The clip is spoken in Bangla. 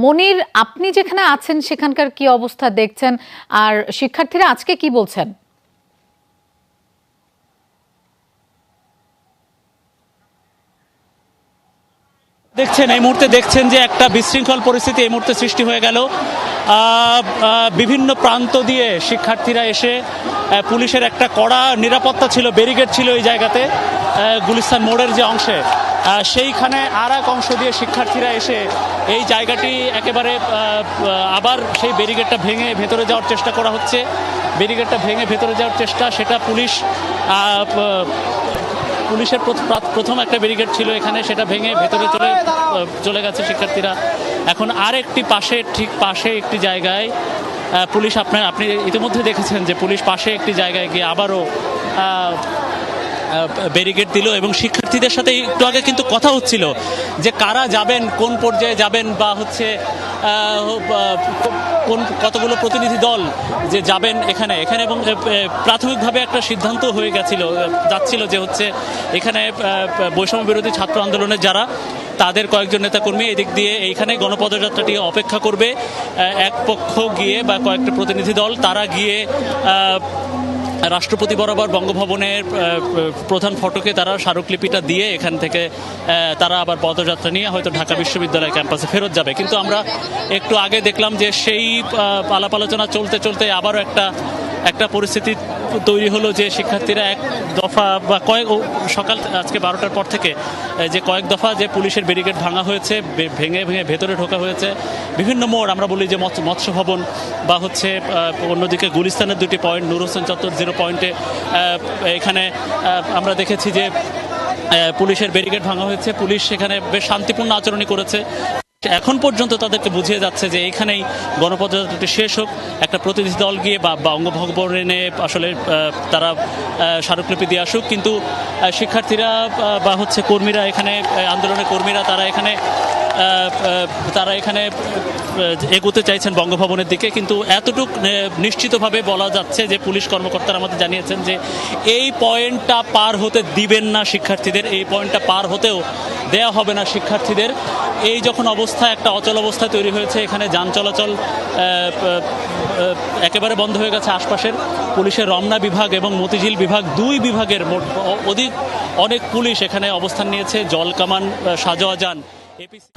মনির, আপনি যেখানে আছেন সেখানকার কি অবস্থা দেখছেন, আর শিক্ষার্থীরা আজকে কি বলছেন? দেখছেন এই মুহূর্তে দেখছেন যে একটা বিশৃঙ্খল পরিস্থিতি এই মুহূর্তে সৃষ্টি হয়ে গেল। বিভিন্ন প্রান্ত দিয়ে শিক্ষার্থীরা এসে পুলিশের একটা কড়া নিরাপত্তা ছিল, ব্যারিকেড ছিল এই জায়গাতে, গুলিস্তান মোড়ের যে অংশে, সেইখানে আর এক অংশ দিয়ে শিক্ষার্থীরা এসে এই জায়গাটি একেবারে আবার সেই ব্যারিকেডটা ভেঙে ভেতরে যাওয়ার চেষ্টা করা হচ্ছে। ব্যারিকেডটা ভেঙে ভেতরে যাওয়ার চেষ্টা, সেটা পুলিশের প্রথম একটা ব্যারিকেড ছিল এখানে, সেটা ভেঙে ভেতরে চলে গেছে শিক্ষার্থীরা। এখন আরেকটি ঠিক পাশে একটি জায়গায় পুলিশ, আপনি ইতিমধ্যে দেখেছেন যে পুলিশ পাশে একটি জায়গায় গিয়ে আবারও ব্যারিকেড দিল, এবং শিক্ষার্থীদের সাথে একটু আগে কিন্তু কথা হচ্ছিল যে কারা যাবেন, কোন পর্যায়ে যাবেন, বা হচ্ছে কতগুলো প্রতিনিধি দল যে যাবেন এখানে এবং প্রাথমিকভাবে একটা সিদ্ধান্ত হয়ে যাচ্ছিল যে হচ্ছে এখানে বৈষম্য বিরোধী ছাত্র আন্দোলনের যারা, তাদের কয়েকজন নেতাকর্মী এদিক দিয়ে এইখানে গণপদযাত্রাটি অপেক্ষা করবে। এক পক্ষ গিয়ে বা কয়েকটা প্রতিনিধি দল তারা গিয়ে রাষ্ট্রপতি বরাবর বঙ্গভবনের প্রধান ফটকে তারা স্মারকলিপিটা দিয়ে এখান থেকে তারা আবার পদযাত্রা নিয়ে হয়তো ঢাকা বিশ্ববিদ্যালয় ক্যাম্পাসে ফেরত যাবে। কিন্তু আমরা একটু আগে দেখলাম যে সেই আলাপ আলোচনা চলতে চলতে আবারও একটা পরিস্থিতি তৈরি হলো যে শিক্ষার্থীরা এক দফা বা সকাল আজকে 12টার পর থেকে যে কয়েক দফা যে পুলিশের ব্যারিকেড ভাঙা হয়েছে, ভেঙে ভেতরে ঢোকা হয়েছে। বিভিন্ন মোড়, আমরা বলি যে মৎস্য ভবন বা হচ্ছে অন্যদিকে গুলিস্তানের দুটি পয়েন্ট, নূর হোসেন চত্বর 0 পয়েন্টে এখানে আমরা দেখেছি যে পুলিশের ব্যারিকেড ভাঙা হয়েছে। পুলিশ সেখানে বেশ শান্তিপূর্ণ আচরণই করেছে। এখন পর্যন্ত তাদেরকে বুঝিয়ে যাচ্ছে যে এইখানেই গণপদযাত্রাটি শেষ হোক, একটা প্রতিনিধি দল গিয়ে বা বঙ্গভবনে আসলে তারা স্মারকলিপি দিয়ে আসুক। কিন্তু শিক্ষার্থীরা বা হচ্ছে কর্মীরা, এখানে আন্দোলনের কর্মীরা, তারা এখানে এগোতে চাইছেন বঙ্গভবনের দিকে। কিন্তু এতটুক নিশ্চিতভাবে বলা যাচ্ছে যে পুলিশ কর্মকর্তারা আমাদের জানিয়েছেন যে এই পয়েন্টটা পার হতে দিবেন না শিক্ষার্থীদের, এই পয়েন্টটা পার হতেও দেয়া হবে না শিক্ষার্থীদের। এই যখন একটা অচল অবস্থা তৈরি হয়েছে, এখানে যান চলাচল একেবারে বন্ধ হয়ে গেছে। আশপাশের পুলিশের রমনা বিভাগ এবং মতিঝিল বিভাগ, দুই বিভাগের অনেক পুলিশ এখানে অবস্থান নিয়েছে। জল কামান, সাজোয়া যান, এপিসি